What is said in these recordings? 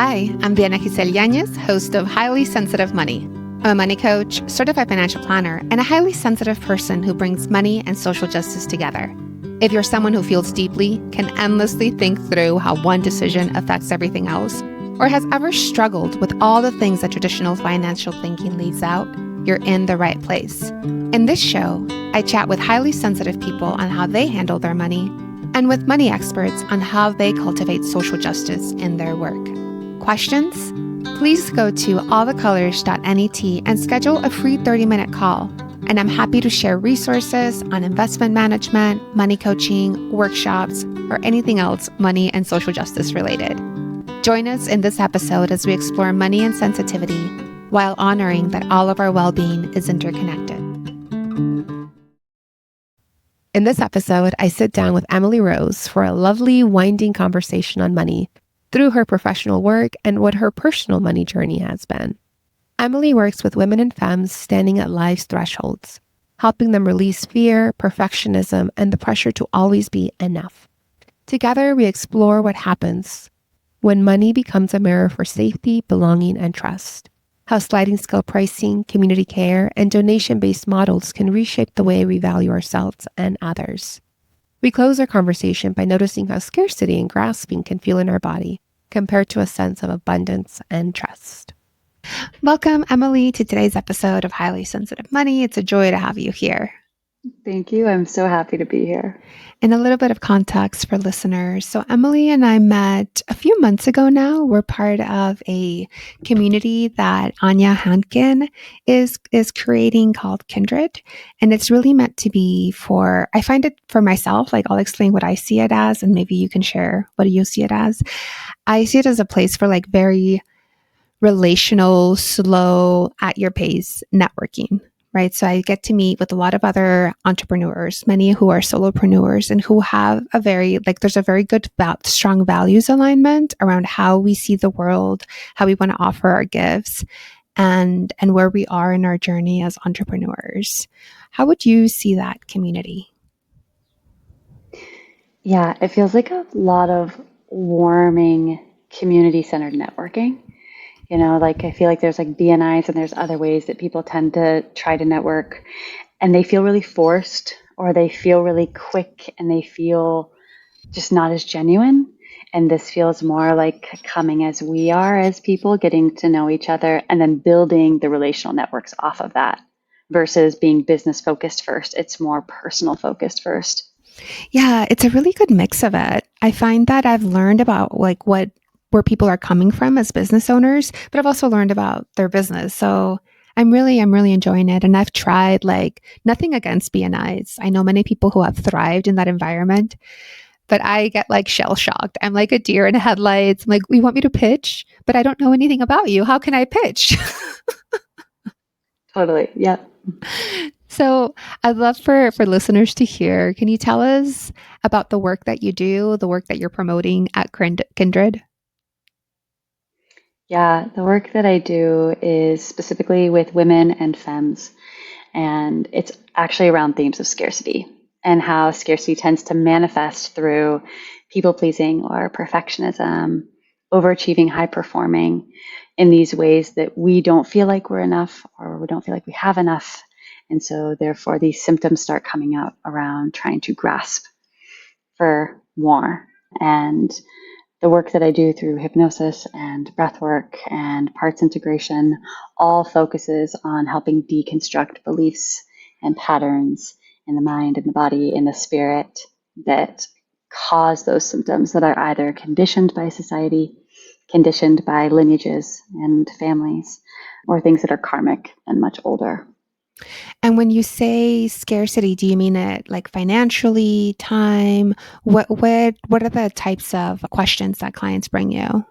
Hi, I'm Diana Giselle Yanez, host of Highly Sensitive Money. I'm a money coach, certified financial planner, and a highly sensitive person who brings money and social justice together. If you're someone who feels deeply, can endlessly think through how one decision affects everything else, or has ever struggled with all the things that traditional financial thinking leaves out, you're in the right place. In this show, I chat with highly sensitive people on how they handle their money, and with money experts on how they cultivate social justice in their work. Questions? Please go to allthecolors.net and schedule a free 30-minute call. And I'm happy to share resources on investment management, money coaching, workshops, or anything else money and social justice related. Join us in this episode as we explore money and sensitivity while honoring that all of our well-being is interconnected. In this episode, I sit down with Emily Rose for a lovely, winding conversation on money through her professional work and what her personal money journey has been. Emily works with women and femmes standing at life's thresholds, helping them release fear, perfectionism, and the pressure to always be enough. Together, we explore what happens when money becomes a mirror for safety, belonging, and trust. How sliding scale pricing, community care, and donation-based models can reshape the way we value ourselves and others. We close our conversation by noticing how scarcity and grasping can feel in our body compared to a sense of abundance and trust. Welcome, Emily, to today's episode of Highly Sensitive Money. It's a joy to have you here. Thank you. I'm so happy to be here. And a little bit of context for listeners. So Emily and I met a few months ago now. We're part of a community that Anya Hankin is creating called Kindred. And it's really meant to be for, I find it for myself, like I'll explain what I see it as, and maybe you can share what you see it as. I see it as a place for like very relational, slow, at your pace networking. Right. So I get to meet with a lot of other entrepreneurs, many who are solopreneurs and who have a very, there's a very good, strong values alignment around how we see the world, how we want to offer our gifts, and where we are in our journey as entrepreneurs. How would you see that community? Yeah, it feels like a lot of warming community-centered networking. You know, like I feel like there's like BNIs and there's other ways that people tend to try to network and they feel really forced or they feel really quick and they feel just not as genuine. And this feels more like coming as we are as people, getting to know each other and then building the relational networks off of that versus being business focused first. It's more personal focused first. Yeah, it's a really good mix of it. I find that I've learned about where people are coming from as business owners, but I've also learned about their business. So I'm really enjoying it. And I've tried nothing against BNIs. I know many people who have thrived in that environment, but I get shell shocked. I'm like a deer in headlights. I'm like, you want me to pitch, but I don't know anything about you. How can I pitch? Totally. Yeah. So I'd love for listeners to hear. Can you tell us about the work that you do, the work that you're promoting at Kindred? Yeah, the work that I do is specifically with women and femmes, and it's actually around themes of scarcity and how scarcity tends to manifest through people pleasing or perfectionism, overachieving, high performing in these ways that we don't feel like we're enough or we don't feel like we have enough. And so, therefore, these symptoms start coming out around trying to grasp for more. And the work that I do through hypnosis and breath work and parts integration all focuses on helping deconstruct beliefs and patterns in the mind, in the body, in the spirit that cause those symptoms that are either conditioned by society, conditioned by lineages and families, or things that are karmic and much older. And when you say scarcity, do you mean it like financially, time? What are the types of questions that clients bring you?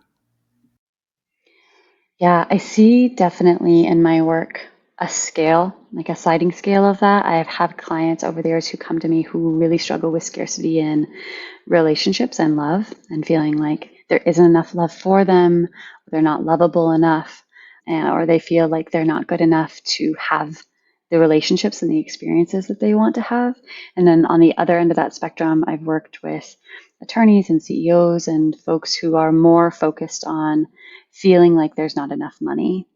Yeah, I see definitely in my work a scale, like a sliding scale of that. I've had clients over the years who come to me who really struggle with scarcity in relationships and love and feeling like there isn't enough love for them, they're not lovable enough, or they feel like they're not good enough to have the relationships and the experiences that they want to have. And then on the other end of that spectrum, I've worked with attorneys and CEOs and folks who are more focused on feeling like there's not enough money.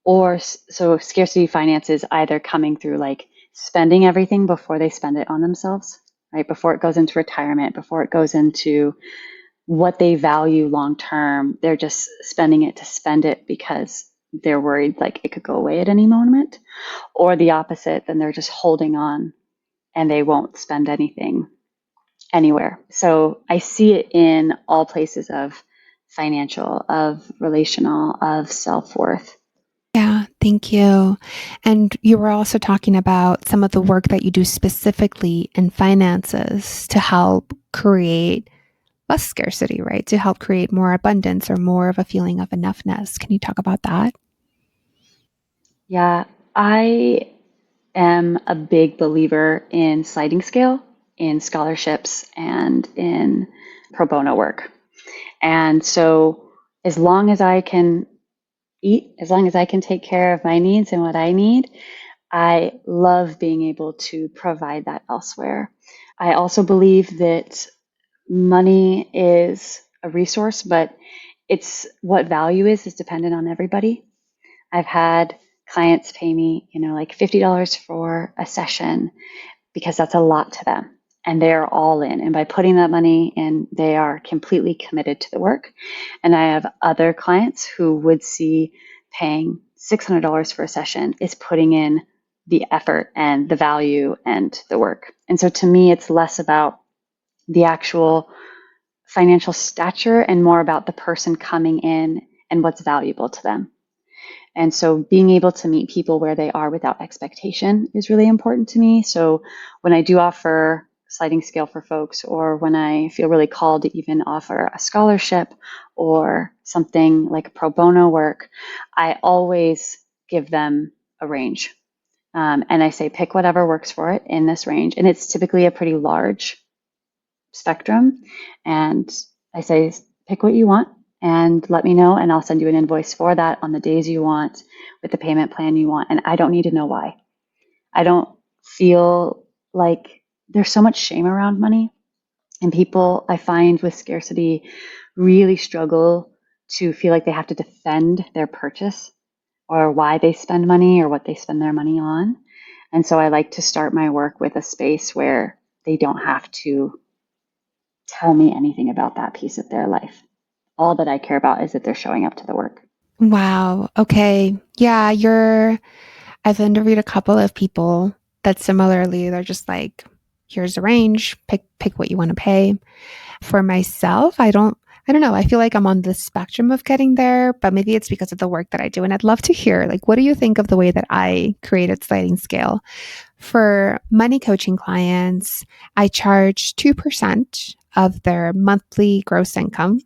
Or so scarcity finance is either coming through like spending everything before they spend it on themselves, right? Before it goes into retirement, before it goes into what they value long term. They're just spending it to spend it because they're worried like it could go away at any moment. Or the opposite, then they're just holding on and they won't spend anything anywhere. So I see it in all places of financial, of relational, of self-worth. Yeah, thank you. And you were also talking about some of the work that you do specifically in finances to help create less scarcity, right? To help create more abundance or more of a feeling of enoughness. Can you talk about that? Yeah, I am a big believer in sliding scale, in scholarships, and in pro bono work. And so, as long as I can eat, as long as I can take care of my needs and what I need, I love being able to provide that elsewhere. I also believe that money is a resource, but it's what value is dependent on everybody. I've had clients pay me, like $50 for a session because that's a lot to them. And they're all in. And by putting that money in, they are completely committed to the work. And I have other clients who would see paying $600 for a session is putting in the effort and the value and the work. And so to me, it's less about the actual financial stature and more about the person coming in and what's valuable to them. And so being able to meet people where they are without expectation is really important to me. So when I do offer sliding scale for folks, or when I feel really called to even offer a scholarship or something like pro bono work, I always give them a range. And I say, pick whatever works for it in this range. And it's typically a pretty large spectrum. And I say, pick what you want and let me know, and I'll send you an invoice for that on the days you want with the payment plan you want. And I don't need to know why. I don't feel like there's so much shame around money. And people I find with scarcity really struggle to feel like they have to defend their purchase or why they spend money or what they spend their money on. And so I like to start my work with a space where they don't have to tell me anything about that piece of their life. All that I care about is that they're showing up to the work. Wow. Okay. Yeah, I've interviewed a couple of people that similarly, they're just like, here's a range, pick what you want to pay. For myself, I don't know. I feel like I'm on the spectrum of getting there, but maybe it's because of the work that I do. And I'd love to hear, like, what do you think of the way that I created sliding scale? For money coaching clients, I charge 2% of their monthly gross income,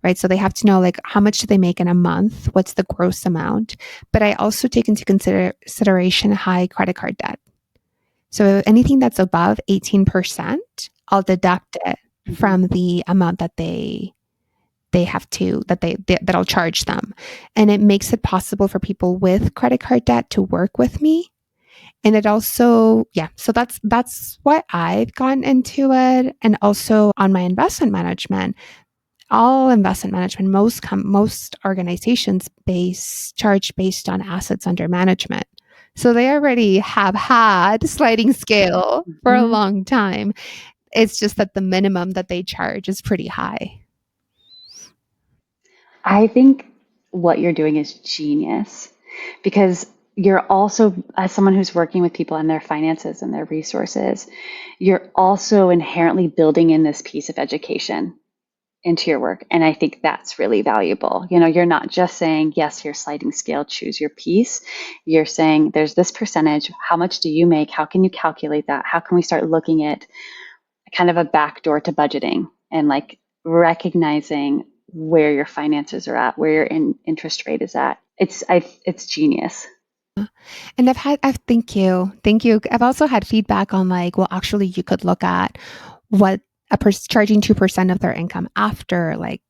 right? So they have to know like how much do they make in a month? What's the gross amount? But I also take into consideration high credit card debt. So anything that's above 18%, I'll deduct it from the amount that they have to that I'll charge them. And it makes it possible for people with credit card debt to work with me. And it also, yeah, so that's why I've gotten into it. And also on my investment management, all investment management, most organizations charge based on assets under management. So they already have had sliding scale for a Mm-hmm. long time. It's just that the minimum that they charge is pretty high. I think what you're doing is genius because you're also, as someone who's working with people and their finances and their resources, you're also inherently building in this piece of education into your work. And I think that's really valuable. You're not just saying, yes, here's sliding scale, choose your piece. You're saying there's this percentage. How much do you make? How can you calculate that? How can we start looking at kind of a backdoor to budgeting and like recognizing where your finances are at, where your interest rate is at. It's genius. And thank you. I've also had feedback on like, well, actually, you could look at what charging 2% of their income after like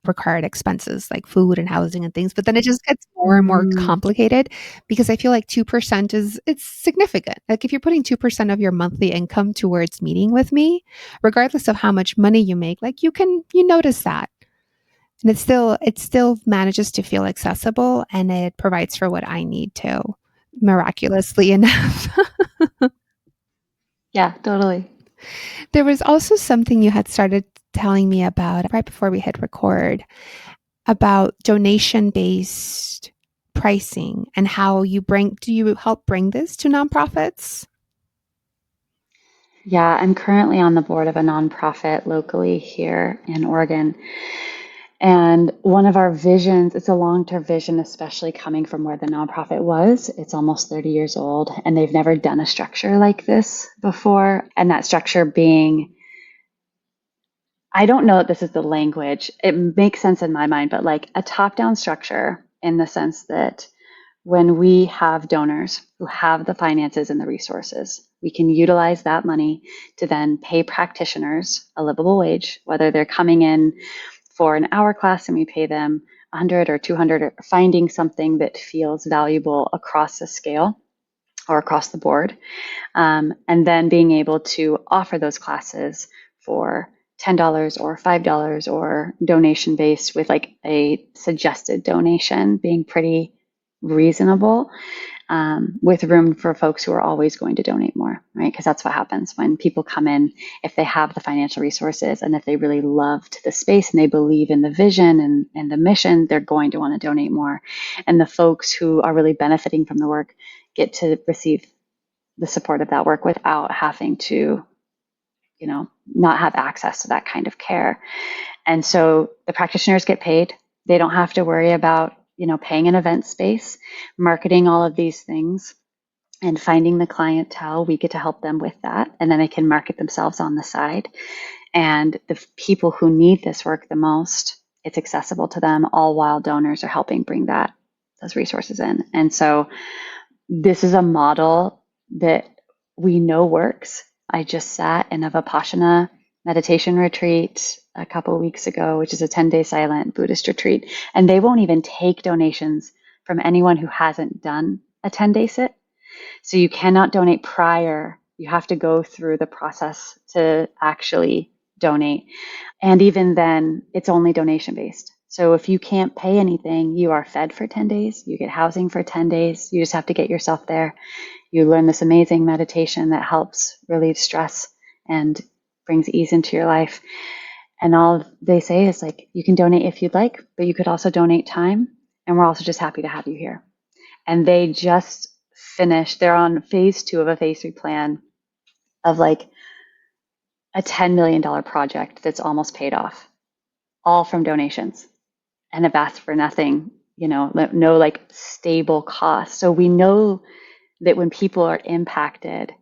required expenses like food and housing and things. But then it just gets more and more Mm, complicated because I feel like 2% it's significant. Like if you're putting 2% of your monthly income towards meeting with me, regardless of how much money you make, like you notice that. And it still manages to feel accessible and it provides for what I need to, miraculously enough. yeah, totally. There was also something you had started telling me about right before we hit record about donation based pricing and how do you help bring this to nonprofits? Yeah, I'm currently on the board of a nonprofit locally here in Oregon. And one of our visions, it's a long-term vision, especially coming from where the nonprofit was. It's almost 30 years old, and they've never done a structure like this before. And that structure being, I don't know that this is the language. It makes sense in my mind, but like a top-down structure in the sense that when we have donors who have the finances and the resources, we can utilize that money to then pay practitioners a livable wage, whether they're coming in for an hour class and we pay them 100 or 200, or finding something that feels valuable across the scale or across the board. And then being able to offer those classes for $10 or $5 or donation based with like a suggested donation being pretty reasonable, with room for folks who are always going to donate more, right? Because that's what happens when people come in, if they have the financial resources and if they really loved the space and they believe in the vision and the mission, they're going to want to donate more. And the folks who are really benefiting from the work get to receive the support of that work without having to, not have access to that kind of care. And so the practitioners get paid. They don't have to worry about, paying an event space, marketing all of these things and finding the clientele. We get to help them with that. And then they can market themselves on the side. And the people who need this work the most, it's accessible to them, all while donors are helping bring those resources in. And so this is a model that we know works. I just sat in a Vipassana meditation retreat a couple of weeks ago, which is a 10-day silent Buddhist retreat. And they won't even take donations from anyone who hasn't done a 10-day sit. So you cannot donate prior. You have to go through the process to actually donate. And even then, it's only donation based. So if you can't pay anything, you are fed for 10 days. You get housing for 10 days. You just have to get yourself there. You learn this amazing meditation that helps relieve stress and brings ease into your life. And all they say is like, you can donate if you'd like, but you could also donate time. And we're also just happy to have you here. And they just finished, they're on phase 2 of a phase 3 plan of like a $10 million project that's almost paid off, all from donations, and have asked for nothing, no like stable cost. So we know that when people are impacted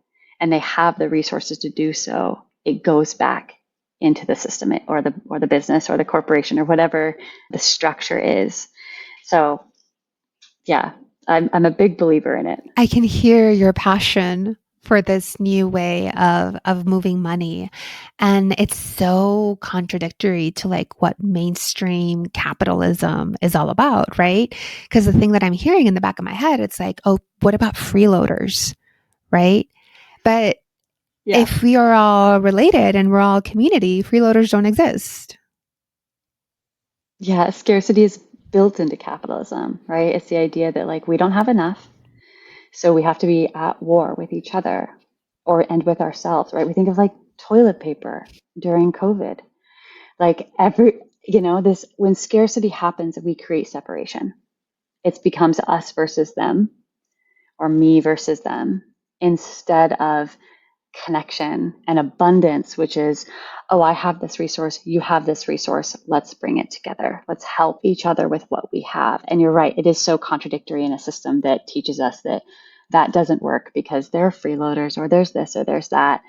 and they have the resources to do so, it goes back into the system or the business or the corporation or whatever the structure is. So yeah, I'm a big believer in it. I can hear your passion for this new way of moving money. And it's so contradictory to like what mainstream capitalism is all about, right? Because the thing that I'm hearing in the back of my head, it's like, oh, what about freeloaders, right? But Yeah. if we are all related and we're all community, freeloaders don't exist. Yeah, scarcity is built into capitalism, right? It's the idea that like we don't have enough, so we have to be at war with each other and with ourselves, right? We think of like toilet paper during COVID. Like this when scarcity happens, we create separation. It becomes us versus them or me versus them instead of connection and abundance, which is, oh, I have this resource, you have this resource, let's bring it together. Let's help each other with what we have. And you're right, it is so contradictory in a system that teaches us that doesn't work because there are freeloaders or there's this or there's that.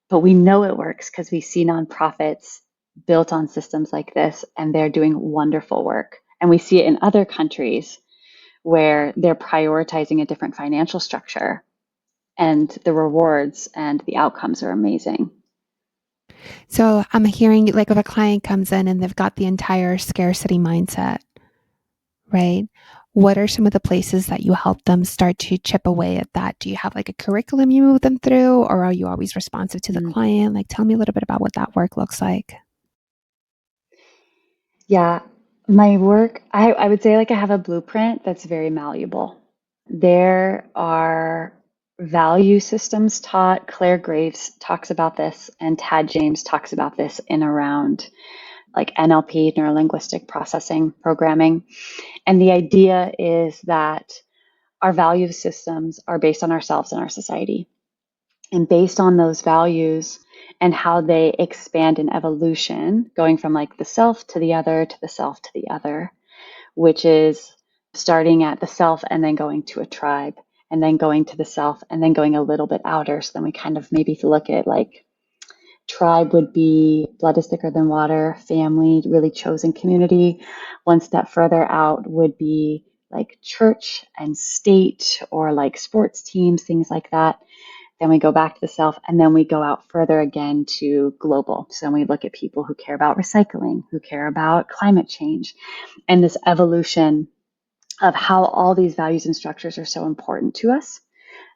But we know it works because we see nonprofits built on systems like this and they're doing wonderful work. And we see it in other countries where they're prioritizing a different financial structure and the rewards and the outcomes are amazing. So I'm hearing like if a client comes in and they've got the entire scarcity mindset, right? What are some of the places that you help them start to chip away at that? Do you have like a curriculum you move them through, or are you always responsive to the Mm. client? Like, tell me a little bit about what that work looks like. Yeah, my work, I would say like I have a blueprint that's very malleable. There are value systems taught. Claire Graves talks about this, and Tad James talks about this in around like NLP, neuro linguistic processing programming. And the idea is that our value systems are based on ourselves and our society. And based on those values and how they expand in evolution, going from like the self to the other to the self to the other, which is starting at the self and then going to a tribe and then going to the self and then going a little bit outer. So then we kind of maybe look at like tribe would be blood is thicker than water, family, really chosen community. One step further out would be like church and state or like sports teams, things like that. Then we go back to the self and then we go out further again to global. So then we look at people who care about recycling, who care about climate change, and this evolution of how all these values and structures are so important to us,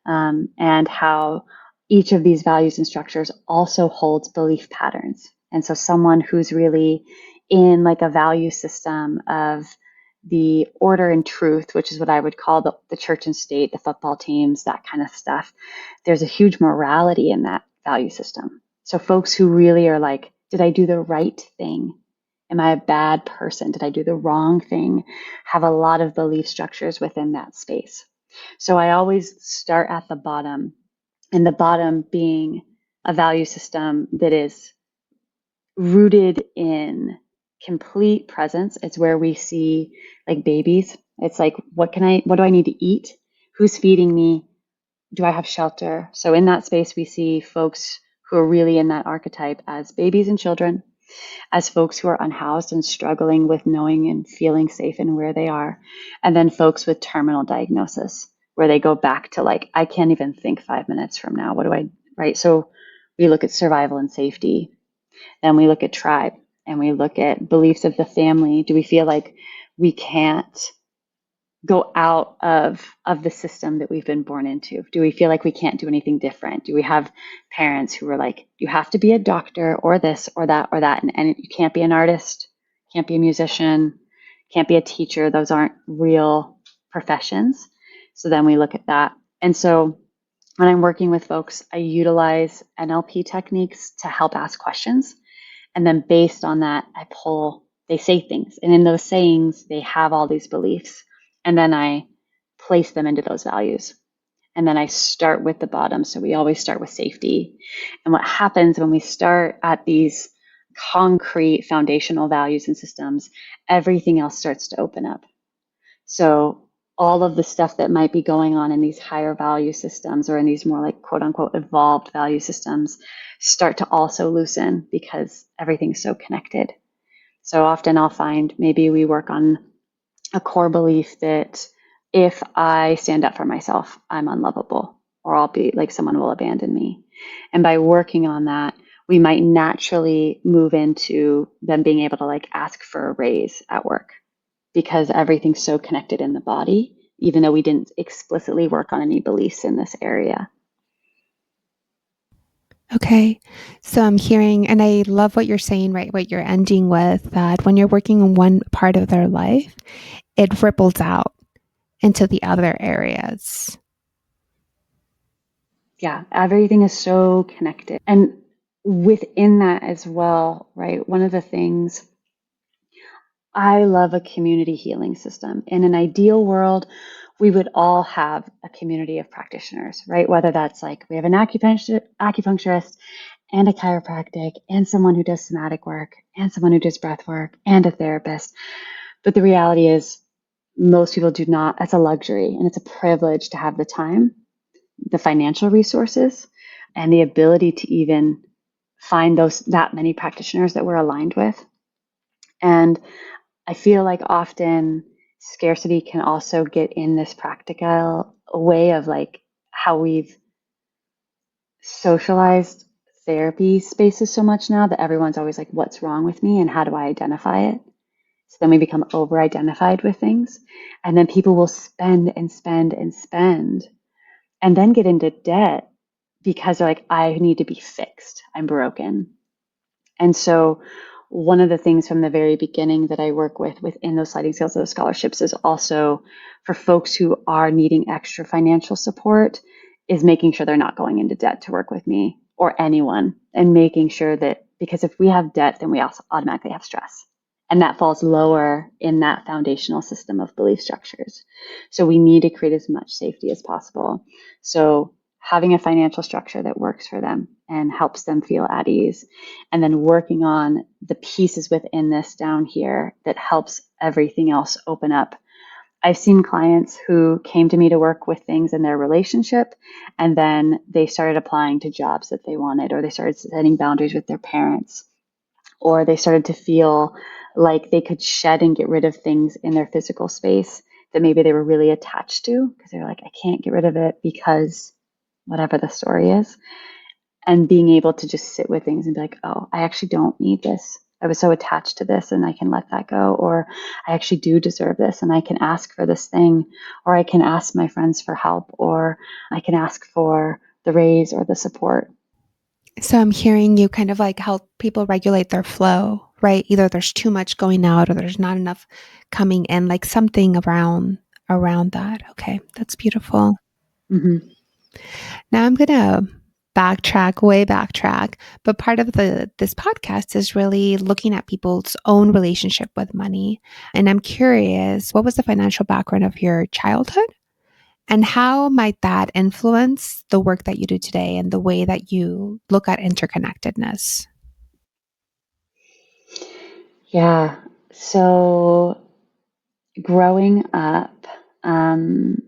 and how each of these values and structures also holds belief patterns. And so someone who's really in like a value system of the order and truth, which is what I would call the church and state, the football teams, that kind of stuff, there's a huge morality in that value system. So folks who really are like, did I do the right thing? Am I a bad person? Did I do the wrong thing? Have a lot of belief structures within that space. So I always start at the bottom, and the bottom being a value system that is rooted in complete presence. It's where we see like babies. It's like, what do I need to eat? Who's feeding me? Do I have shelter? So in that space, we see folks who are really in that archetype as babies and children, as folks who are unhoused and struggling with knowing and feeling safe in where they are, and then folks with terminal diagnosis, where they go back to like, I can't even think 5 minutes from now. What do I, right? So we look at survival and safety, then we look at tribe, and we look at beliefs of the family. Do we feel like we can't go out of the system that we've been born into? Do we feel like we can't do anything different? Do we have parents who are like, you have to be a doctor or this or that or that, and you can't be an artist, can't be a musician, can't be a teacher? Those aren't real professions. So then we look at that. And so when I'm working with folks, I utilize NLP techniques to help ask questions. And then based on that, they say things. And in those sayings, they have all these beliefs. And then I place them into those values. And then I start with the bottom. So we always start with safety. And what happens when we start at these concrete foundational values and systems, everything else starts to open up. So all of the stuff that might be going on in these higher value systems or in these more like quote unquote evolved value systems start to also loosen because everything's so connected. So often I'll find maybe we work on a core belief that if I stand up for myself, I'm unlovable, or I'll be like someone will abandon me. And by working on that, we might naturally move into them being able to like ask for a raise at work because everything's so connected in the body, even though we didn't explicitly work on any beliefs in this area. Okay. So I'm hearing, and I love what you're saying, right? What you're ending with, that when you're working on one part of their life, it ripples out into the other areas. Yeah, everything is so connected. And within that as well, right? One of the things, I love a community healing system. In an ideal world, we would all have a community of practitioners, right? Whether that's like we have an acupuncturist and a chiropractic and someone who does somatic work and someone who does breath work and a therapist. But the reality is most people do not. That's a luxury and it's a privilege to have the time, the financial resources, and the ability to even find that many practitioners that we're aligned with. And I feel like often scarcity can also get in this practical way of like how we've socialized therapy spaces so much now that everyone's always like, what's wrong with me and how do I identify it? So then we become over identified with things. And then people will spend and spend and spend and then get into debt because they're like, I need to be fixed. I'm broken. And so one of the things from the very beginning that I work with within those sliding scales of those scholarships is also for folks who are needing extra financial support is making sure they're not going into debt to work with me or anyone, and making sure that, because if we have debt, then we also automatically have stress. And that falls lower in that foundational system of belief structures. So we need to create as much safety as possible. So having a financial structure that works for them and helps them feel at ease, and then working on the pieces within this down here that helps everything else open up. I've seen clients who came to me to work with things in their relationship, and then they started applying to jobs that they wanted, or they started setting boundaries with their parents, or they started to feel like they could shed and get rid of things in their physical space that maybe they were really attached to, because they're like, I can't get rid of it because whatever the story is. And being able to just sit with things and be like, oh, I actually don't need this. I was so attached to this and I can let that go. Or I actually do deserve this and I can ask for this thing. Or I can ask my friends for help. Or I can ask for the raise or the support. So I'm hearing you kind of like help people regulate their flow, right? Either there's too much going out or there's not enough coming in, like something around that. Okay, that's beautiful. Mm-hmm. Now I'm gonna way backtrack, but part of the this podcast is really looking at people's own relationship with money. And I'm curious, what was the financial background of your childhood? And how might that influence the work that you do today and the way that you look at interconnectedness? Yeah. So growing up, um,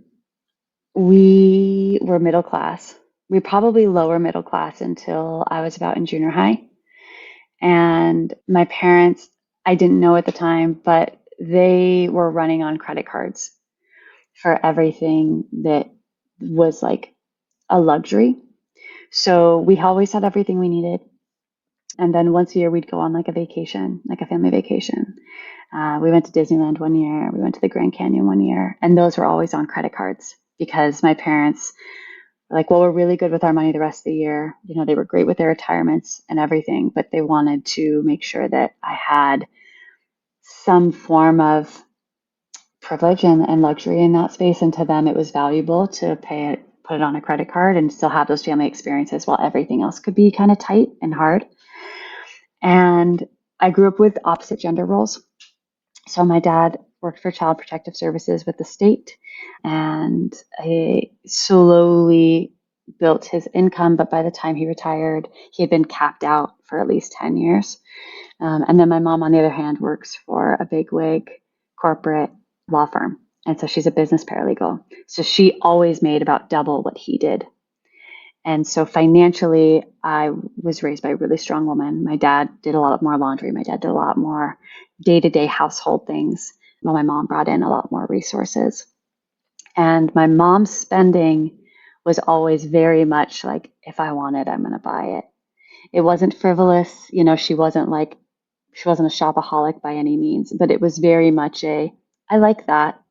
we were middle class. We probably lower middle class until I was about in junior high. And my parents, I didn't know at the time, but they were running on credit cards for everything that was like a luxury. So we always had everything we needed. And then once a year, we'd go on like a vacation, like a family vacation. We went to Disneyland one year. We went to the Grand Canyon one year. And those were always on credit cards because my parents were like, well, we're really good with our money the rest of the year. You know, they were great with their retirements and everything, but they wanted to make sure that I had some form of privilege and luxury in that space. And to them, it was valuable to pay it, put it on a credit card and still have those family experiences while everything else could be kind of tight and hard. And I grew up with opposite gender roles. So my dad worked for Child Protective Services with the state, and he slowly built his income. But by the time he retired, he had been capped out for at least 10 years. And then my mom, on the other hand, works for a bigwig corporate law firm. And so she's a business paralegal. So she always made about double what he did. And so financially, I was raised by a really strong woman. My dad did a lot more laundry. My dad did a lot more day-to-day household things, while my mom brought in a lot more resources. And my mom's spending was always very much like, if I want it, I'm going to buy it. It wasn't frivolous. You know, she wasn't a shopaholic by any means, but it was very much I like that.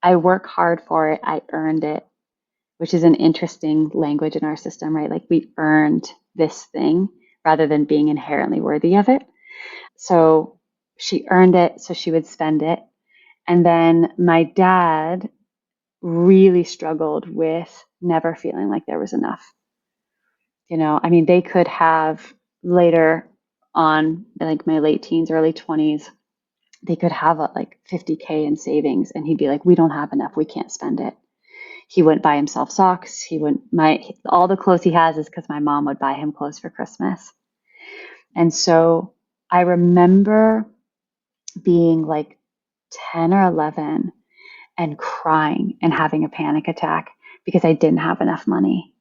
I work hard for it. I earned it, which is an interesting language in our system, right? Like we earned this thing rather than being inherently worthy of it. So she earned it, so she would spend it. And then my dad really struggled with never feeling like there was enough. You know, I mean, they could have later on, like my late teens, early 20s, they could have like 50K in savings, and he'd be like, we don't have enough. We can't spend it. He wouldn't buy himself socks. He wouldn't, all the clothes he has is because my mom would buy him clothes for Christmas. And so I remember being like 10 or 11 and crying and having a panic attack because I didn't have enough money,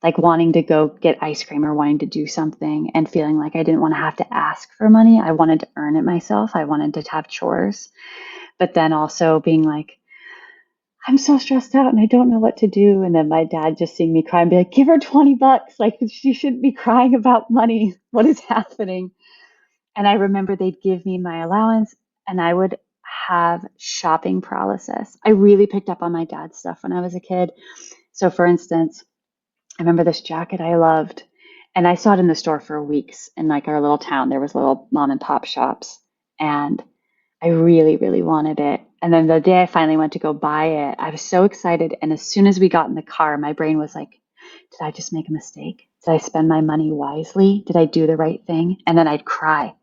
like wanting to go get ice cream or wanting to do something and feeling like I didn't want to have to ask for money. I wanted to earn it myself. I wanted to have chores, but then also being like, I'm so stressed out and I don't know what to do. And then my dad just seeing me cry and be like, give her $20. Like, she shouldn't be crying about money. What is happening? And I remember they'd give me my allowance and I would have shopping paralysis. I really picked up on my dad's stuff when I was a kid. So, for instance, I remember this jacket I loved, and I saw it in the store for weeks in like our little town. There was little mom and pop shops, and I really, really wanted it. And then the day I finally went to go buy it, I was so excited. And as soon as we got in the car, my brain was like, did I just make a mistake? Did I spend my money wisely? Did I do the right thing? And then I'd cry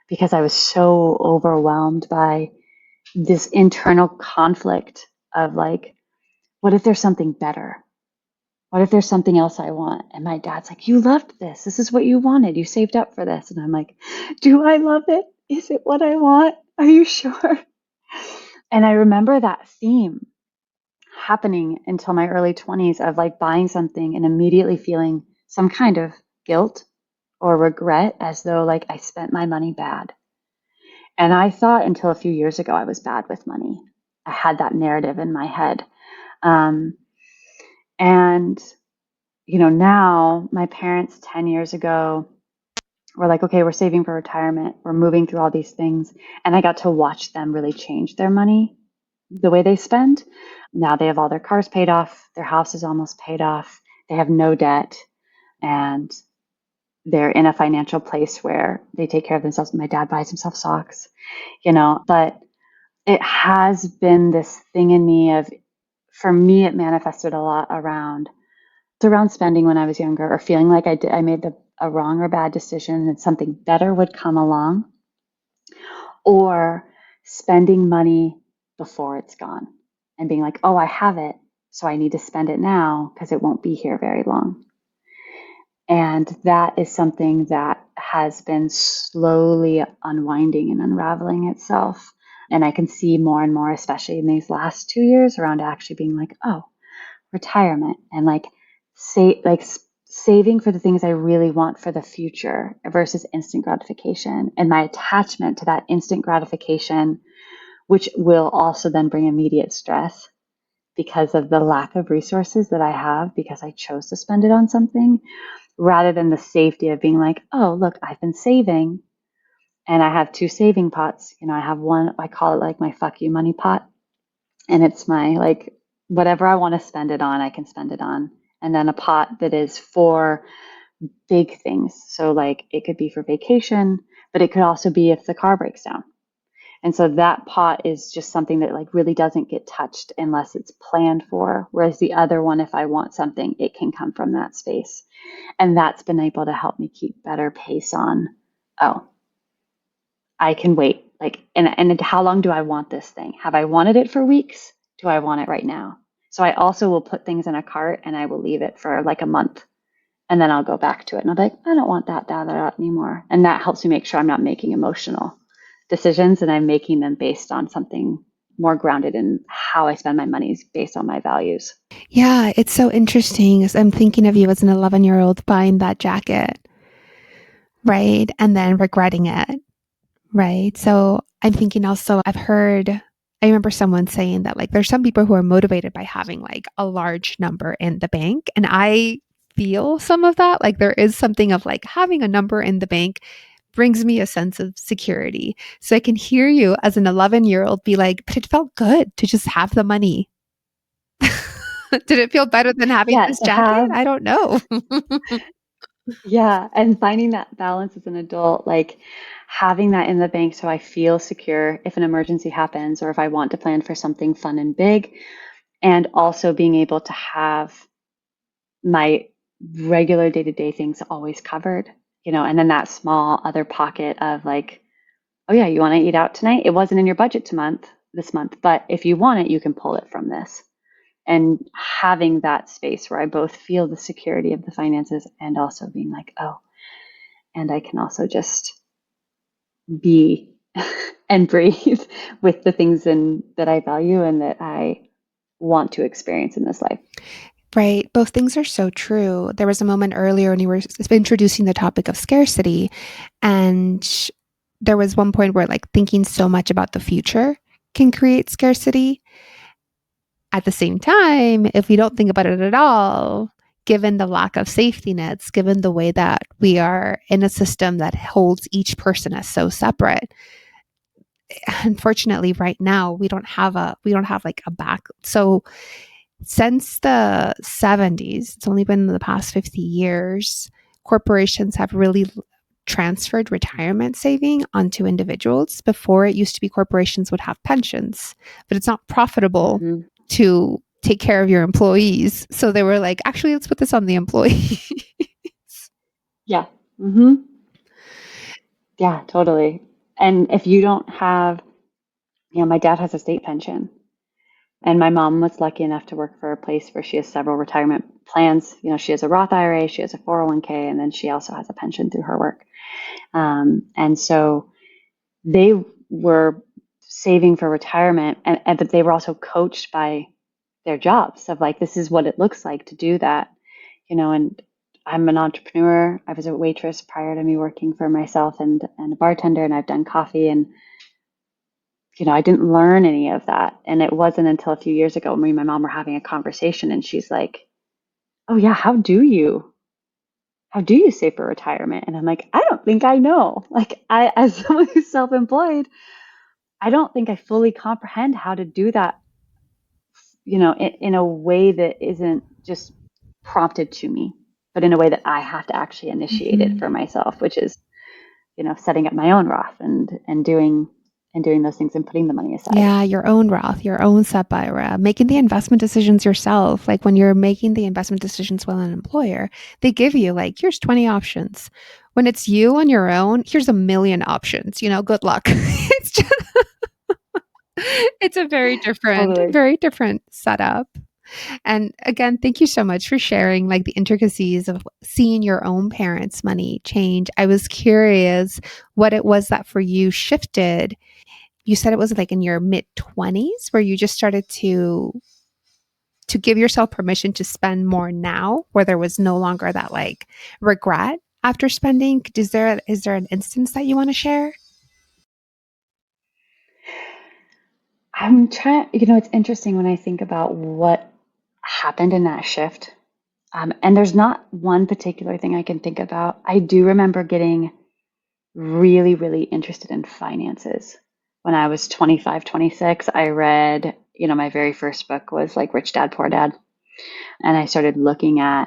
because I was so overwhelmed by this internal conflict of like, what if there's something better? What if there's something else I want? And my dad's like, you loved this. This is what you wanted. You saved up for this. And I'm like, do I love it? Is it what I want? Are you sure? And I remember that theme happening until my early 20s of like buying something and immediately feeling some kind of guilt or regret as though like I spent my money bad. And I thought until a few years ago I was bad with money. I had that narrative in my head. Um, and, now my parents 10 years ago were like, okay, we're saving for retirement. We're moving through all these things. And I got to watch them really change their money, the way they spend. Now they have all their cars paid off. Their house is almost paid off. They have no debt. And they're in a financial place where they take care of themselves. My dad buys himself socks, but it has been this thing in me of, for me, it manifested a lot around spending when I was younger, or feeling like I made a wrong or bad decision and something better would come along, or spending money before it's gone and being like, oh, I have it, so I need to spend it now because it won't be here very long. And that is something that has been slowly unwinding and unraveling itself. And I can see more and more, especially in these last 2 years, around actually being like, oh, retirement, and like saving for the things I really want for the future versus instant gratification, and my attachment to that instant gratification, which will also then bring immediate stress because of the lack of resources that I have because I chose to spend it on something, rather than the safety of being like, oh, look, I've been saving and I have two saving pots. I have one, I call it like my fuck you money pot. And it's my like, whatever I want to spend it on, I can spend it on. And then a pot that is for big things. So like it could be for vacation, but it could also be if the car breaks down. And so that pot is just something that like really doesn't get touched unless it's planned for. Whereas the other one, if I want something, it can come from that space. And that's been able to help me keep better pace on, oh, I can wait. Like, and how long do I want this thing? Have I wanted it for weeks? Do I want it right now? So I also will put things in a cart and I will leave it for like a month. And then I'll go back to it and I'll be like, I don't want that anymore. And that helps me make sure I'm not making emotional decisions and I'm making them based on something more grounded in how I spend my money based on my values. Yeah, it's so interesting as I'm thinking of you as an 11-year-old buying that jacket, right? And then regretting it, right? So I'm thinking also, I remember someone saying that like there's some people who are motivated by having like a large number in the bank. And I feel some of that. Like there is something of like having a number in the bank brings me a sense of security. So I can hear you as an 11-year-old be like, but it felt good to just have the money. Did it feel better than having Yeah, this to jacket? have, I don't know. yeah, and finding that balance as an adult, like having that in the bank so I feel secure if an emergency happens or if I want to plan for something fun and big, and also being able to have my regular day-to-day things always covered, and then that small other pocket of like, oh yeah, you want to eat out tonight? It wasn't in your budget this month, but if you want it, you can pull it from this. And having that space where I both feel the security of the finances and also being like, oh, and I can also just be and breathe with the things that I value and that I want to experience in this life. Right. Both things are so true. There was a moment earlier when you were introducing the topic of scarcity, and there was one point where like thinking so much about the future can create scarcity. At the same time, if we don't think about it at all, given the lack of safety nets, given the way that we are in a system that holds each person as so separate, unfortunately right now we don't have like a back. So since the 70s, it's only been in the past 50 years, corporations have really transferred retirement saving onto individuals. Before, it used to be corporations would have pensions, but it's not profitable Mm-hmm. to take care of your employees. So they were like, actually, let's put this on the employee. Yeah. Mm-hmm. Yeah, totally. And if you don't have, my dad has a state pension, and my mom was lucky enough to work for a place where she has several retirement plans. She has a Roth IRA, she has a 401k, and then she also has a pension through her work. And so they were saving for retirement, but they were also coached by their jobs of like, this is what it looks like to do that, and I'm an entrepreneur. I was a waitress prior to me working for myself and a bartender, and I've done coffee, and I didn't learn any of that. And it wasn't until a few years ago when me and my mom were having a conversation, and she's like, oh yeah, how do you save for retirement? And I'm like, I don't think I know. Like, as someone who's self-employed, I don't think I fully comprehend how to do that, in a way that isn't just prompted to me, but in a way that I have to actually initiate it for myself, which is, setting up my own Roth and doing those things and putting the money aside. Yeah, your own Roth, your own SEP IRA, making the investment decisions yourself. Like when you're making the investment decisions with an employer, they give you like, here's 20 options. When it's you on your own, here's a million options. Good luck. It's just, it's a Totally. very different setup. And again, thank you so much for sharing like the intricacies of seeing your own parents' money change. I was curious what it was that for you shifted. You said it was like in your mid 20s where you just started to give yourself permission to spend more now, where there was no longer that like regret after spending. Is there an instance that you want to share? I'm trying, it's interesting when I think about what happened in that shift. And there's not one particular thing I can think about. I do remember getting really, really interested in finances. When I was 25, 26, I read, my very first book was like Rich Dad, Poor Dad. And I started looking at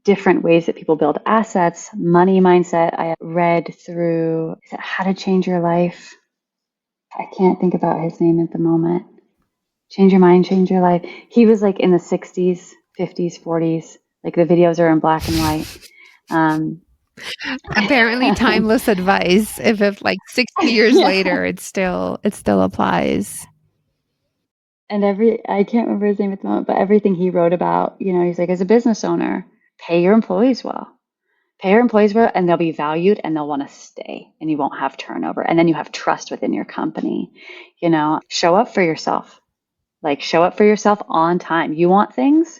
different ways that people build assets, money mindset. I read through How to Change Your Life. I can't think about his name at the moment. Change Your Mind, Change Your Life. He was like in the 60s, 50s, 40s. Like the videos are in black and white. Apparently And, timeless advice. If like 60 years yeah. later it still applies. And I can't remember his name at the moment, but everything he wrote about, he's like, as a business owner, pay your employees well. Pay your employees well, and they'll be valued and they'll want to stay, and you won't have turnover. And then you have trust within your company. Show up for yourself. Like, show up for yourself on time. You want things,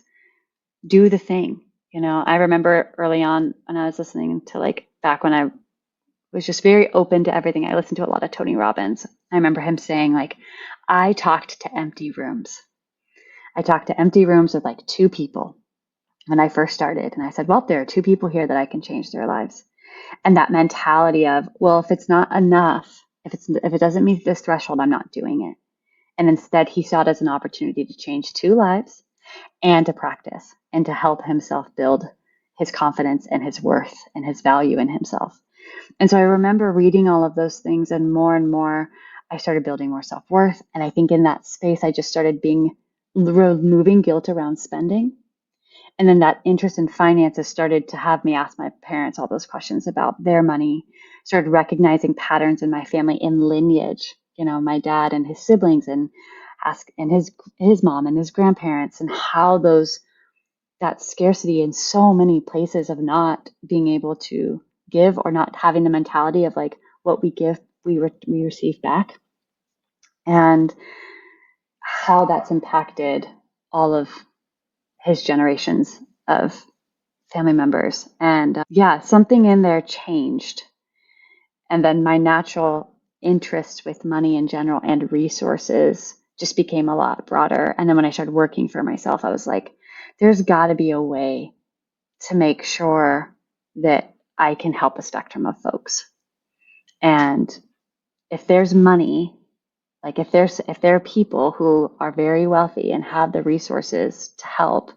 do the thing. I remember early on when I was listening to, like, back when I was just very open to everything. I listened to a lot of Tony Robbins. I remember him saying, like, I talked to empty rooms. I talked to empty rooms with like two people when I first started. And I said, well, there are two people here that I can change their lives. And that mentality of, well, if it's not enough, if it doesn't meet this threshold, I'm not doing it. And instead, he saw it as an opportunity to change two lives and to practice and to help himself build his confidence and his worth and his value in himself. And so I remember reading all of those things, and more, I started building more self-worth. And I think in that space, I just started removing guilt around spending. And then that interest in finances started to have me ask my parents all those questions about their money, started recognizing patterns in my family in lineage, my dad and his siblings, and his mom and his grandparents, and how that scarcity in so many places of not being able to give, or not having the mentality of like, what we give, we receive back, and how that's impacted all of his generations of family members. And yeah, something in there changed. And then my natural interest with money in general and resources just became a lot broader. And then when I started working for myself, I was like, there's got to be a way to make sure that I can help a spectrum of folks. And if there's money, like if there are people who are very wealthy and have the resources to help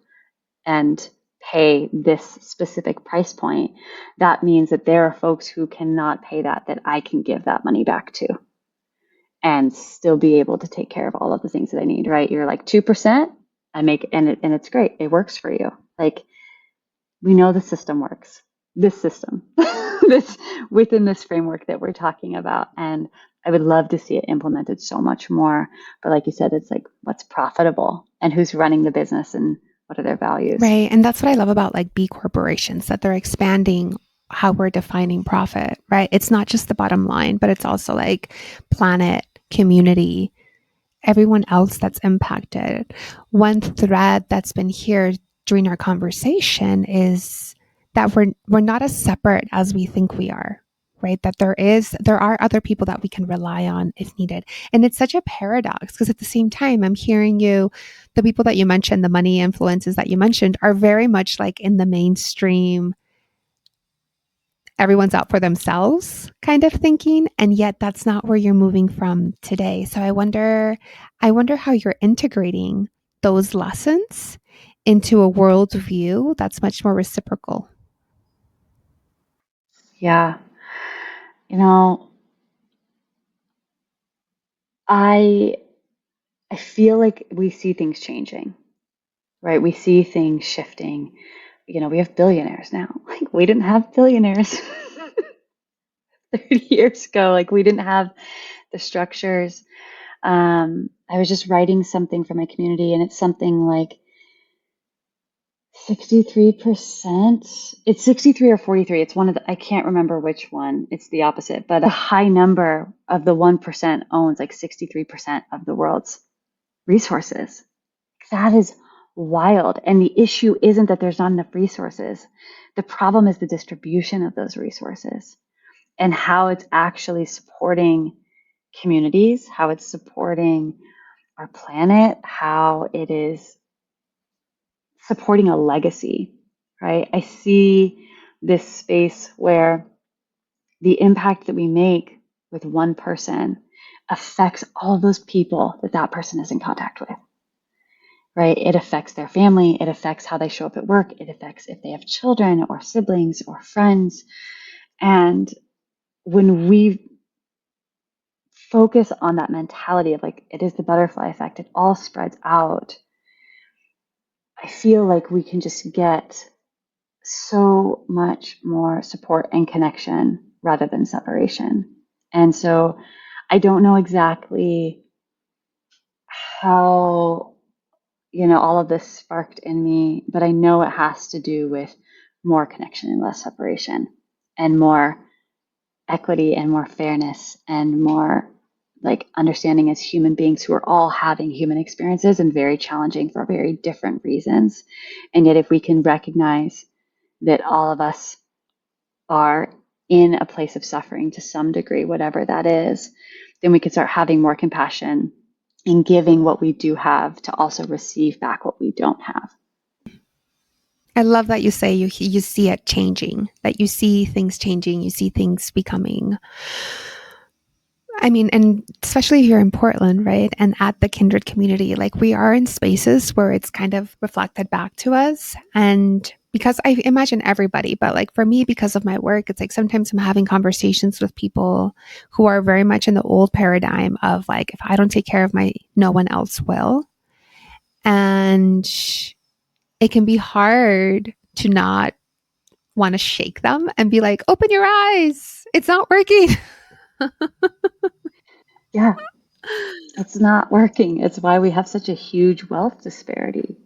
and pay this specific price point, that means that there are folks who cannot pay that I can give that money back to and still be able to take care of all of the things that I need, right? You're like 2%, I make, and it's great. It works for you. Like, we know the system works. This system, this within this framework that we're talking about. And I would love to see it implemented so much more. But like you said, it's like, what's profitable and who's running the business and what are their values? Right. And that's what I love about like B corporations, that they're expanding how we're defining profit, right? It's not just the bottom line, but it's also like planet, community, everyone else that's impacted. One thread that's been here during our conversation is that we're not as separate as we think we are, right? That there are other people that we can rely on if needed. And it's such a paradox because at the same time, I'm hearing you, the people that you mentioned, the money influences that you mentioned are very much like in the mainstream, everyone's out for themselves kind of thinking, and yet that's not where you're moving from today. So I wonder how you're integrating those lessons into a worldview that's much more reciprocal. Yeah. You know, I I feel like we see things changing, right? We see things shifting. You know, we have billionaires now. Like, we didn't have billionaires 30 years ago. Like, we didn't have the structures. I was just writing something for my community, and it's something like 63%. It's 63 or 43. It's one of the, I can't remember which one. It's the opposite, but a high number of the 1% owns like 63% of the world's resources. That is wild. And the issue isn't that there's not enough resources. The problem is the distribution of those resources and how it's actually supporting communities, how it's supporting our planet, how it is supporting a legacy, right? I see this space where the impact that we make with one person affects all those people that person is in contact with, right? It affects their family. It affects how they show up at work. It affects if they have children or siblings or friends. And when we focus on that mentality of like, it is the butterfly effect, it all spreads out, I feel like we can just get so much more support and connection rather than separation. And so I don't know exactly how, all of this sparked in me, but I know it has to do with more connection and less separation and more equity and more fairness and more like understanding as human beings who are all having human experiences and very challenging for very different reasons. And yet if we can recognize that all of us are in a place of suffering to some degree, whatever that is, then we can start having more compassion and giving what we do have to also receive back what we don't have. I love that you say you see it changing, that you see things changing, you see things becoming. I mean, and especially if you're in Portland, right? And at the kindred community, like we are in spaces where it's kind of reflected back to us. And because I imagine everybody, but like for me, because of my work, it's like sometimes I'm having conversations with people who are very much in the old paradigm of like, if I don't take care of no one else will. And it can be hard to not want to shake them and be like, open your eyes. It's not working. Yeah, it's not working. It's why we have such a huge wealth disparity,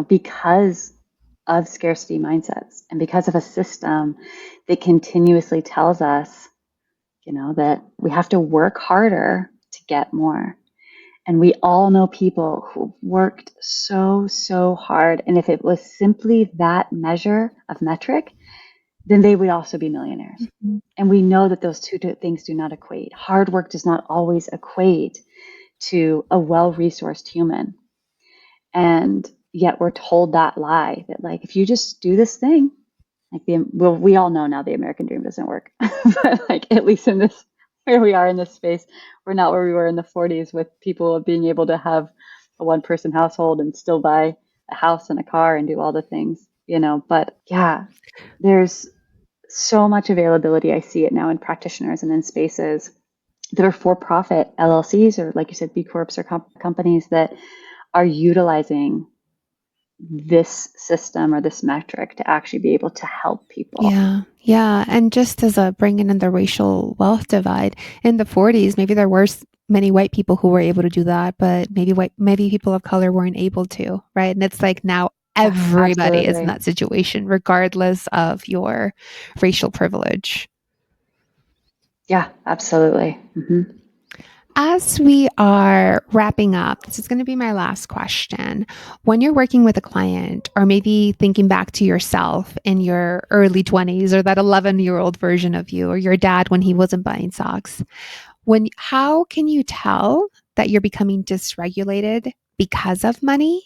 because of scarcity mindsets and because of a system that continuously tells us, that we have to work harder to get more. And we all know people who worked so, so hard. And if it was simply that measure of metric, then they would also be millionaires. Mhm. And we know that those two things do not equate. Hard work does not always equate to a well-resourced human. And yet we're told that lie that like, if you just do this thing, like we all know now the American dream doesn't work, but like at least in this, where we are in this space, we're not where we were in the 40s with people being able to have a one-person household and still buy a house and a car and do all the things, but yeah, there's so much availability. I see it now in practitioners and in spaces that are for-profit LLCs, or like you said, B Corps or companies that are utilizing this system or this metric to actually be able to help people. Yeah. Yeah. And just as a bringing in the racial wealth divide, in the 40s, maybe there were many white people who were able to do that, but maybe people of color weren't able to, right? And it's like now everybody is in Absolutely. that situation, regardless of your racial privilege. Yeah, absolutely. Mm-hmm. As we are wrapping up, this is going to be my last question. When you're working with a client, or maybe thinking back to yourself in your early 20s, or that 11-year-old version of you, or your dad when he wasn't buying socks, how can you tell that you're becoming dysregulated because of money?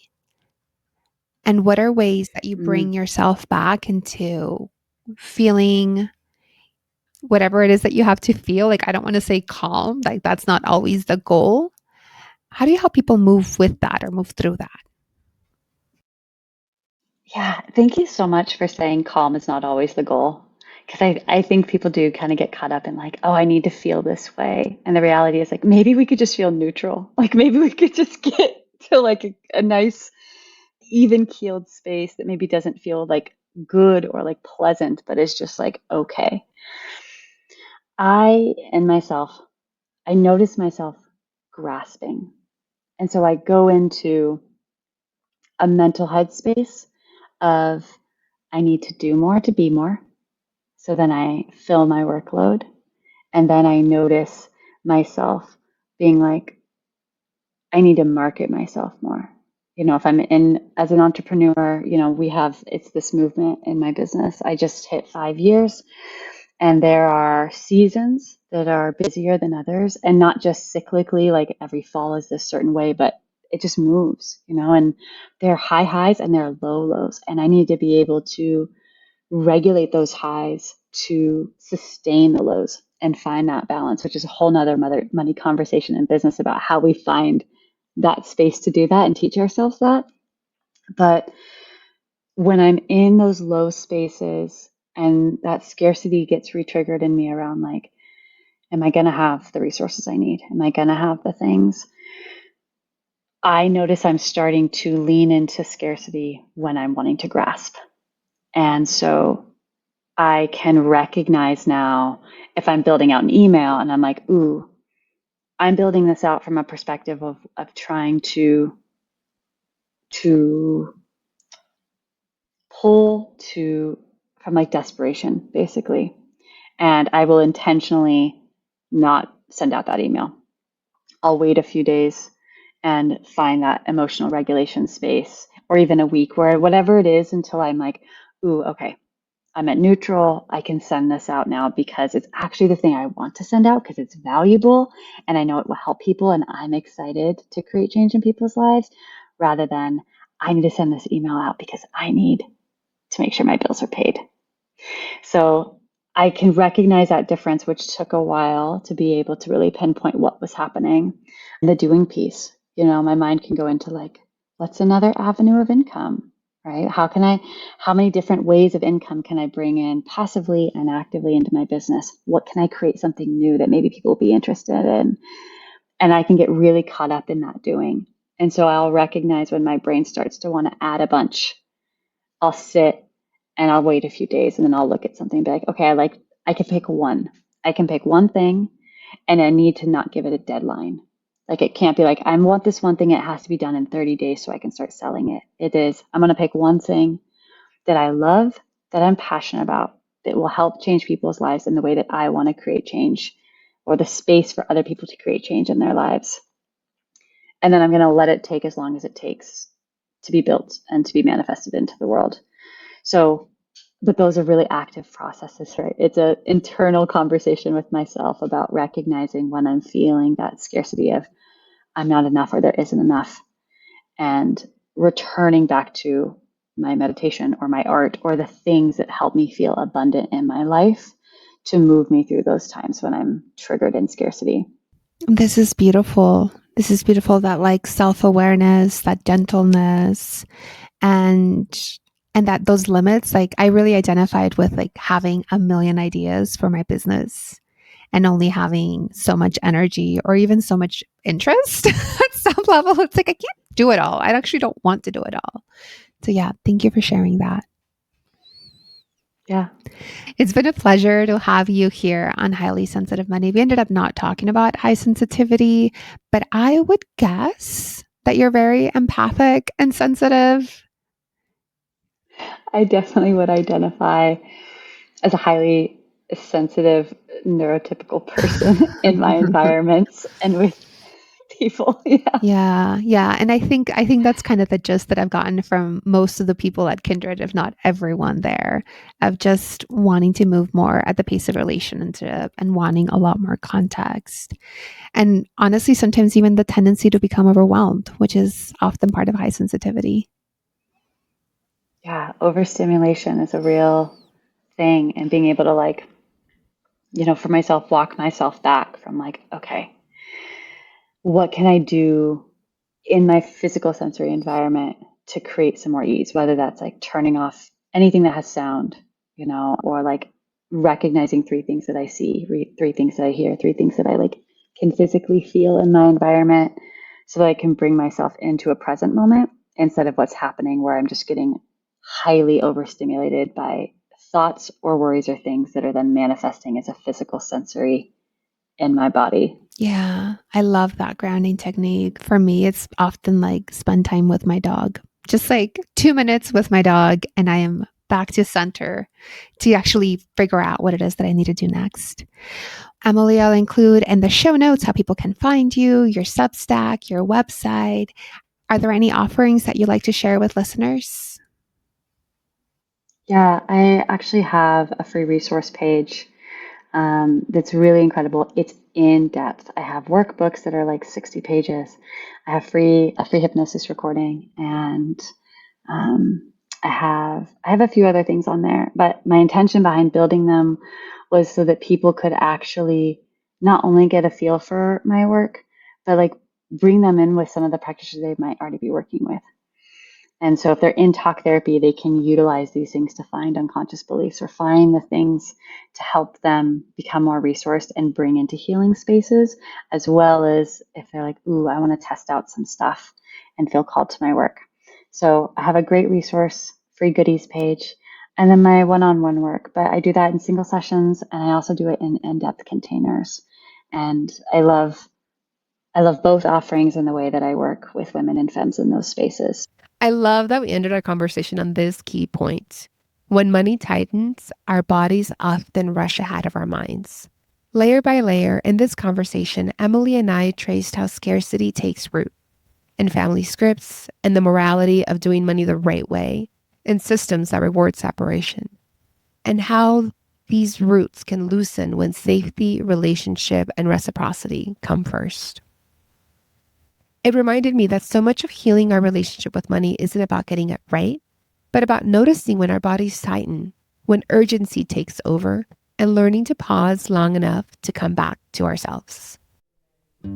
And what are ways that you bring yourself back into feeling whatever it is that you have to feel? Like, I don't want to say calm, like that's not always the goal. How do you help people move with that or move through that? Yeah, thank you so much for saying calm is not always the goal. Because I think people do kind of get caught up in like, oh, I need to feel this way. And the reality is like, maybe we could just feel neutral. Like maybe we could just get to like a nice, even keeled space that maybe doesn't feel like good or like pleasant, but is just like, okay. I notice myself grasping. And so I go into a mental headspace of I need to do more to be more. So then I fill my workload. And then I notice myself being like, I need to market myself more. If I'm in as an entrepreneur, it's this movement in my business. I just hit 5 years, and there are seasons that are busier than others, and not just cyclically, like every fall is this certain way, but it just moves, and there are high highs and there are low lows. And I need to be able to regulate those highs to sustain the lows and find that balance, which is a whole nother money conversation in business about how we find that space to do that and teach ourselves that. But when I'm in those low spaces and that scarcity gets retriggered in me around like, am I going to have the resources I need? Am I going to have the things? I notice I'm starting to lean into scarcity when I'm wanting to grasp. And so I can recognize now if I'm building out an email and I'm like, ooh, I'm building this out from a perspective of trying to pull to from like desperation, basically. And I will intentionally not send out that email. I'll wait a few days and find that emotional regulation space, or even a week, where whatever it is, until I'm like, ooh, okay, I'm at neutral. I can send this out now because it's actually the thing I want to send out because it's valuable and I know it will help people and I'm excited to create change in people's lives, rather than I need to send this email out because I need to make sure my bills are paid. So I can recognize that difference, which took a while to be able to really pinpoint what was happening. The doing piece, my mind can go into like, what's another avenue of income, right? How many different ways of income can I bring in passively and actively into my business? What can I create something new that maybe people will be interested in? And I can get really caught up in that doing. And so I'll recognize when my brain starts to want to add a bunch. I'll sit and I'll wait a few days and then I'll look at something and be like, okay, I can pick one. I can pick one thing, and I need to not give it a deadline. Like it can't be like, I want this one thing, it has to be done in 30 days so I can start selling it. It is, I'm going to pick one thing that I love, that I'm passionate about, that will help change people's lives in the way that I want to create change, or the space for other people to create change in their lives. And then I'm going to let it take as long as it takes to be built and to be manifested into the world. So, but those are really active processes, right? It's an internal conversation with myself about recognizing when I'm feeling that scarcity of, I'm not enough or there isn't enough, and returning back to my meditation or my art or the things that help me feel abundant in my life to move me through those times when I'm triggered in scarcity. This is beautiful. This is beautiful, that like self-awareness, that gentleness, and that those limits. Like I really identified with like having a million ideas for my business and only having so much energy or even so much interest at some level. It's like I can't do it all. I actually don't want to do it all. So yeah, thank you for sharing that. Yeah. It's been a pleasure to have you here on Highly Sensitive Money. We ended up not talking about high sensitivity, but I would guess that you're very empathic and sensitive. I definitely would identify as a highly sensitive, neurotypical person in my environments and with people. Yeah. Yeah. And I think that's kind of the gist that I've gotten from most of the people at Kindred, if not everyone there, of just wanting to move more at the pace of relationship and wanting a lot more context. And honestly, sometimes even the tendency to become overwhelmed, which is often part of high sensitivity. Yeah. Overstimulation is a real thing. And being able to, like, for myself, walk myself back from, like, okay, what can I do in my physical sensory environment to create some more ease, whether that's like turning off anything that has sound, or like recognizing three things that I see, three things that I hear, three things that I like can physically feel in my environment so that I can bring myself into a present moment instead of what's happening where I'm just getting highly overstimulated by thoughts or worries or things that are then manifesting as a physical sensory in my body. Yeah, I love that grounding technique. For me, it's often like spend time with my dog, just like 2 minutes with my dog, and I am back to center to actually figure out what it is that I need to do next. Emily, I'll include in the show notes how people can find you, your Substack, your website. Are there any offerings that you'd like to share with listeners? Yeah, I actually have a free resource page that's really incredible. It's in depth. I have workbooks that are like 60 pages. I have a free hypnosis recording, and I have a few other things on there. But my intention behind building them was so that people could actually not only get a feel for my work, but like bring them in with some of the practitioners they might already be working with. And so if they're in talk therapy, they can utilize these things to find unconscious beliefs or find the things to help them become more resourced and bring into healing spaces, as well as if they're like, ooh, I want to test out some stuff and feel called to my work. So I have a great resource, free goodies page, and then my one-on-one work. But I do that in single sessions, and I also do it in in-depth containers. And I love both offerings in the way that I work with women and femmes in those spaces. I love that we ended our conversation on this key point. When money tightens, our bodies often rush ahead of our minds. Layer by layer, in this conversation, Emily and I traced how scarcity takes root in family scripts and the morality of doing money the right way in systems that reward separation, and how these roots can loosen when safety, relationship, and reciprocity come first. It reminded me that so much of healing our relationship with money isn't about getting it right, but about noticing when our bodies tighten, when urgency takes over, and learning to pause long enough to come back to ourselves.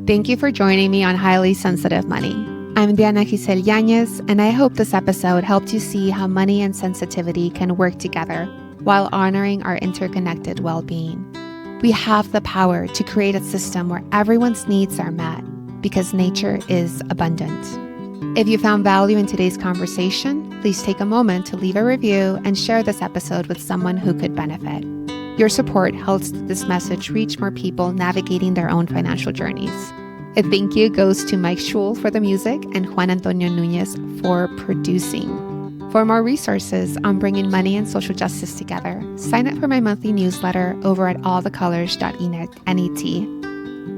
Thank you for joining me on Highly Sensitive Money. I'm Diana Giselle Yanez, and I hope this episode helped you see how money and sensitivity can work together while honoring our interconnected well-being. We have the power to create a system where everyone's needs are met because nature is abundant. If you found value in today's conversation, please take a moment to leave a review and share this episode with someone who could benefit. Your support helps this message reach more people navigating their own financial journeys. A thank you goes to Mike Schul for the music and Juan Antonio Nunez for producing. For more resources on bringing money and social justice together, sign up for my monthly newsletter over at allthecolors.net.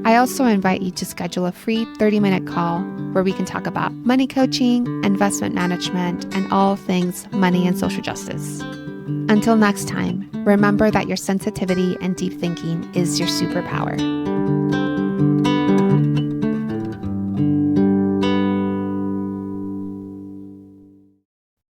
I also invite you to schedule a free 30-minute call where we can talk about money coaching, investment management, and all things money and social justice. Until next time, remember that your sensitivity and deep thinking is your superpower.